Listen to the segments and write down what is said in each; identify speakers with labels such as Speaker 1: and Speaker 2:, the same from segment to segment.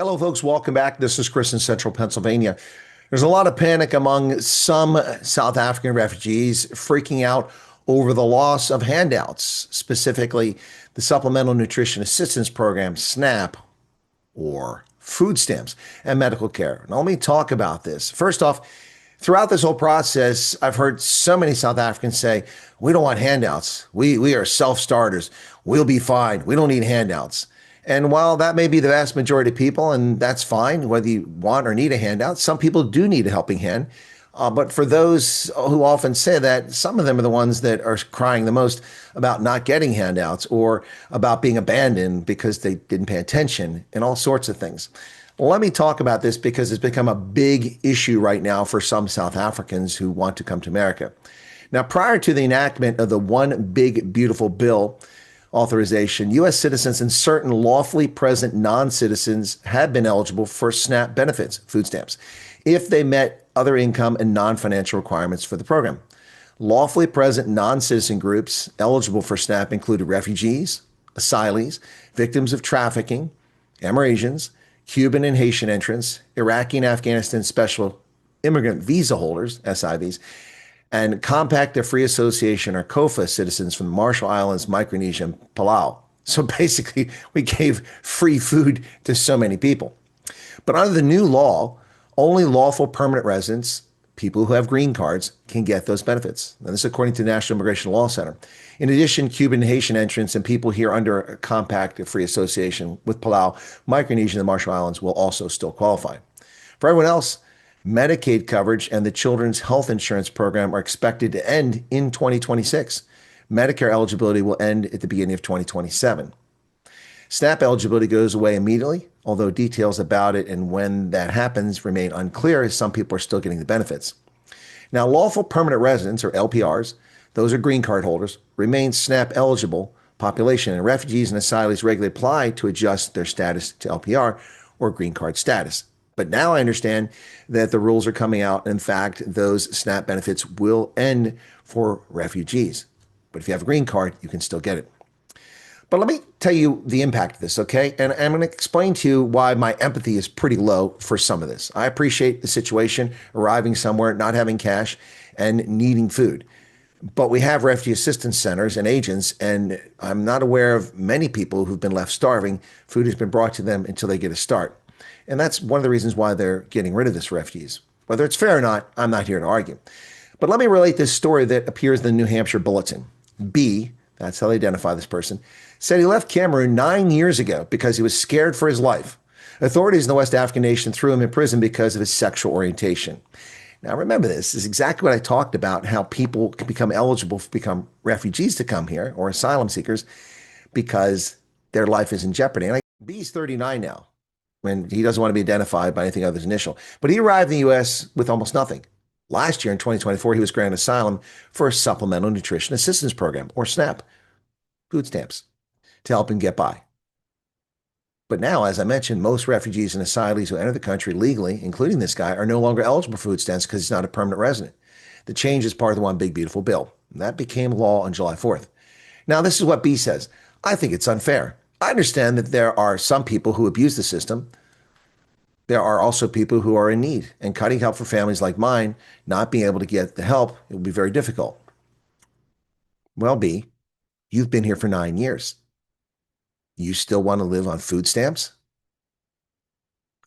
Speaker 1: Hello, folks. Welcome back. This is Chris in Central Pennsylvania. There's a lot of panic among some South African refugees freaking out over the loss of handouts, specifically the Supplemental Nutrition Assistance Program, SNAP, or food stamps and medical care. Now, let me talk about this. First off, throughout this whole process, I've heard so many South Africans say, we don't want handouts. We are self-starters. We'll be fine. We don't need handouts. And while that may be the vast majority of people, and that's fine, whether you want or need a handout, some people do need a helping hand. But for those who often say that, some of them are the ones that are crying the most about not getting handouts or about being abandoned because they didn't pay attention and all sorts of things. Well, let me talk about this because it's become a big issue right now for some South Africans who want to come to America. Now, prior to the enactment of the One Big Beautiful Bill authorization, U.S. citizens and certain lawfully present non-citizens have been eligible for SNAP benefits, food stamps, if they met other income and non-financial requirements for the program. Lawfully present non-citizen groups eligible for SNAP included refugees, asylees, victims of trafficking, Amerasians, Cuban and Haitian entrants, Iraqi and Afghanistan special immigrant visa holders, SIVs, and Compact of Free Association, or COFA, citizens from the Marshall Islands, Micronesia, and Palau. So basically, we gave free food to so many people. But under the new law, only lawful permanent residents, people who have green cards, can get those benefits. And this is according to the National Immigration Law Center. In addition, Cuban and Haitian entrants and people here under a Compact of Free Association with Palau, Micronesia, and the Marshall Islands will also still qualify. For everyone else, Medicaid coverage and the Children's Health Insurance Program are expected to end in 2026. Medicare eligibility will end at the beginning of 2027. SNAP eligibility goes away immediately, although details about it and when that happens remain unclear as some people are still getting the benefits. Now, lawful permanent residents, or LPRs, those are green card holders, remain SNAP eligible population, and refugees and asylees regularly apply to adjust their status to LPR or green card status. But now I understand that the rules are coming out. In fact, those SNAP benefits will end for refugees. But if you have a green card, you can still get it. But let me tell you the impact of this, okay? And I'm going to explain to you why my empathy is pretty low for some of this. I appreciate the situation, arriving somewhere, not having cash, and needing food. But we have refugee assistance centers and agents, and I'm not aware of many people who've been left starving. Food has been brought to them until they get a start. And that's one of the reasons why they're getting rid of this refugees. Whether it's fair or not, I'm not here to argue. But let me relate this story that appears in the New Hampshire Bulletin. B, that's how they identify this person, said he left Cameroon 9 years ago because he was scared for his life. Authorities in the West African nation threw him in prison because of his sexual orientation. Now, remember, this is exactly what I talked about, how people can become eligible to become refugees to come here or asylum seekers because their life is in jeopardy. And B's 39 now, and he doesn't want to be identified by anything other than initial. But he arrived in the U.S. with almost nothing. Last year, in 2024, he was granted asylum for a Supplemental Nutrition Assistance Program, or SNAP, food stamps, to help him get by. But now, as I mentioned, most refugees and asylees who enter the country legally, including this guy, are no longer eligible for food stamps because he's not a permanent resident. The change is part of the One Big Beautiful Bill. And that became law on July 4th. Now, this is what B says. I think it's unfair. I understand that there are some people who abuse the system. There are also people who are in need, and cutting help for families like mine, not being able to get the help, it will be very difficult. Well, B, you've been here for 9 years. You still want to live on food stamps?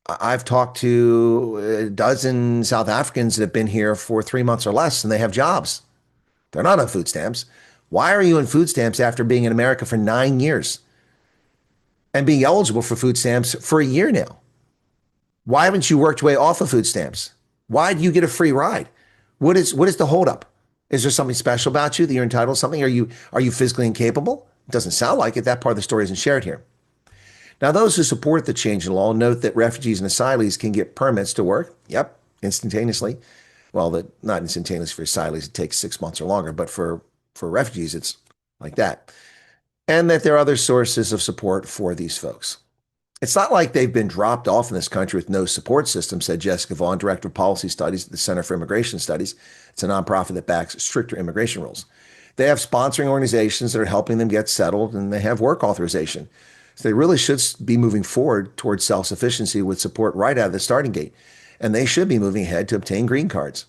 Speaker 1: I've talked to a dozen South Africans that have been here for 3 months or less, and they have jobs. They're not on food stamps. Why are you on food stamps after being in America for 9 years? And being eligible for food stamps for a year now? Why haven't you worked your way off of food stamps? Why do you get a free ride? What is the holdup? Is there something special about you that you're entitled to something? Are you physically incapable? It doesn't sound like it. That part of the story isn't shared here. Now, those who support the change in law note that refugees and asylees can get permits to work. Yep, instantaneously. Well, not instantaneously for asylees. It takes 6 months or longer. But for refugees, it's like that. And that there are other sources of support for these folks. It's not like they've been dropped off in this country with no support system, said Jessica Vaughn, Director of Policy Studies at the Center for Immigration Studies. It's a nonprofit that backs stricter immigration rules. They have sponsoring organizations that are helping them get settled, and they have work authorization. So they really should be moving forward towards self-sufficiency with support right out of the starting gate. And they should be moving ahead to obtain green cards,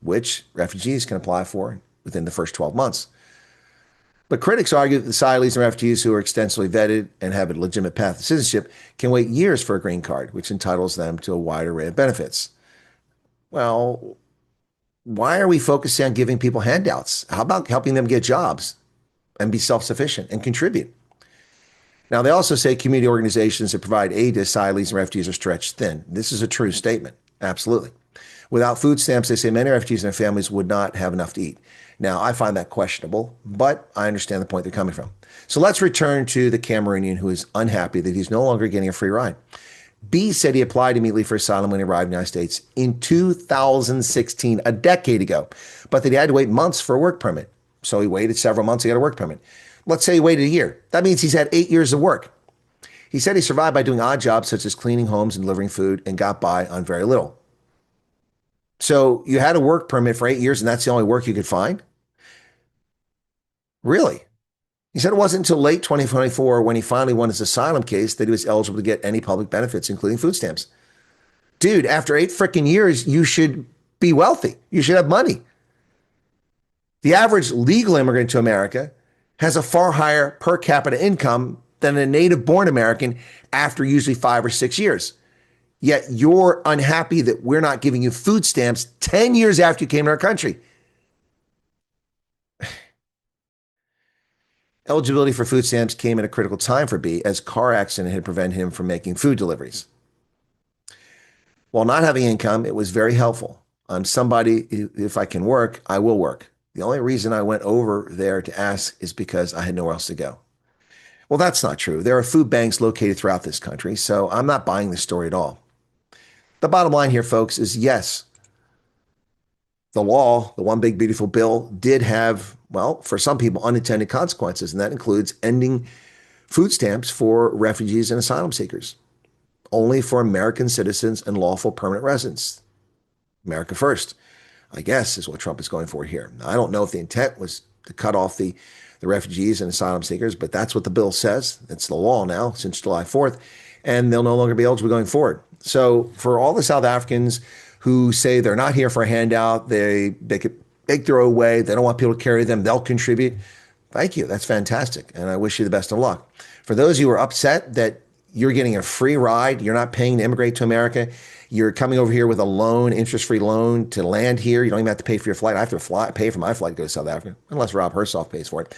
Speaker 1: which refugees can apply for within the first 12 months. But critics argue that the asylees and refugees who are extensively vetted and have a legitimate path to citizenship can wait years for a green card, which entitles them to a wide array of benefits. Well, why are we focusing on giving people handouts? How about helping them get jobs and be self-sufficient and contribute? Now, they also say community organizations that provide aid to asylees and refugees are stretched thin. This is a true statement. Absolutely. Without food stamps, they say many refugees and their families would not have enough to eat. Now, I find that questionable, but I understand the point they're coming from. So let's return to the Cameroonian who is unhappy that he's no longer getting a free ride. B said he applied immediately for asylum when he arrived in the United States in 2016, a decade ago, but that he had to wait months for a work permit. So he waited several months to get a work permit. Let's say he waited a year. That means he's had 8 years of work. He said he survived by doing odd jobs such as cleaning homes and delivering food and got by on very little. So you had a work permit for 8 years and that's the only work you could find? Really? He said it wasn't until late 2024 when he finally won his asylum case that he was eligible to get any public benefits, including food stamps. Dude, after 8 freaking years, you should be wealthy. You should have money. The average legal immigrant to America has a far higher per capita income than a native-born American after usually 5 or 6 years. Yet you're unhappy that we're not giving you food stamps 10 years after you came to our country. Eligibility for food stamps came at a critical time for B, as car accident had prevented him from making food deliveries. While not having income, it was very helpful. I'm somebody, if I can work, I will work. The only reason I went over there to ask is because I had nowhere else to go. Well, that's not true. There are food banks located throughout this country, so I'm not buying this story at all. The bottom line here, folks, is yes, the law, the one big beautiful bill, did have, well, for some people, unintended consequences, and that includes ending food stamps for refugees and asylum seekers, only for American citizens and lawful permanent residents. America first, I guess, is what Trump is going for here. Now, I don't know if the intent was to cut off the refugees and asylum seekers, but that's what the bill says. It's the law now since July 4th, and they'll no longer be eligible going forward. So for all the South Africans who say they're not here for a handout, they could make their own way, they don't want people to carry them, they'll contribute. Thank you. That's fantastic. And I wish you the best of luck. For those of you who are upset that you're getting a free ride, you're not paying to immigrate to America, you're coming over here with a loan, interest-free loan to land here. You don't even have to pay for your flight. I have to pay for my flight to go to South Africa, unless Rob Hersoff pays for it.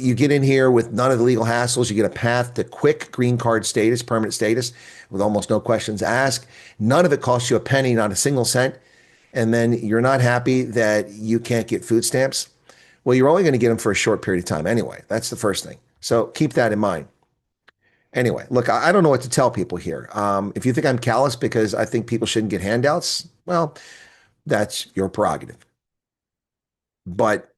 Speaker 1: You get in here with none of the legal hassles. You get a path to quick green card status, permanent status, with almost no questions asked. None of it costs you a penny, not a single cent. And then you're not happy that you can't get food stamps. Well, you're only going to get them for a short period of time anyway. That's the first thing. So keep that in mind. Anyway, look, I don't know what to tell people here. If you think I'm callous because I think people shouldn't get handouts, well, that's your prerogative. But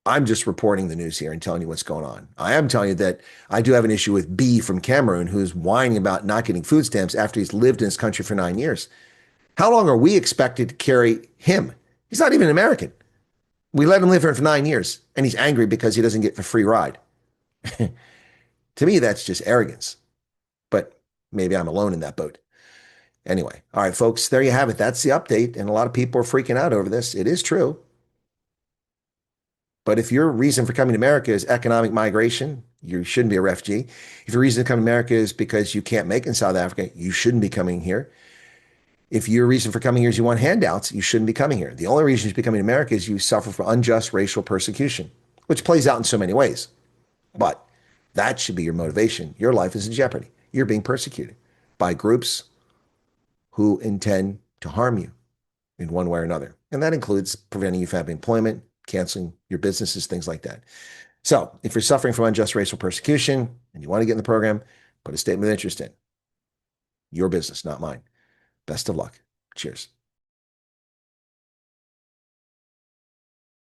Speaker 1: I'm just reporting the news here and telling you what's going on. I am telling you that I do have an issue with B from Cameroon, who's whining about not getting food stamps after he's lived in this country for 9 years. How long are we expected to carry him? He's not even an American. We let him live here for 9 years, and he's angry because he doesn't get a free ride. To me, that's just arrogance. But maybe I'm alone in that boat. Anyway, all right, folks, there you have it. That's the update. And a lot of people are freaking out over this. It is true. But if your reason for coming to America is economic migration, you shouldn't be a refugee. If your reason to come to America is because you can't make it in South Africa, you shouldn't be coming here. If your reason for coming here is you want handouts, you shouldn't be coming here. The only reason you're becoming to America is you suffer from unjust racial persecution, which plays out in so many ways. But that should be your motivation. Your life is in jeopardy. You're being persecuted by groups who intend to harm you in one way or another. And that includes preventing you from having employment, canceling your businesses, things like that. So if you're suffering from unjust racial persecution and you want to get in the program, put a statement of interest in. Your business, not mine. Best of luck. Cheers.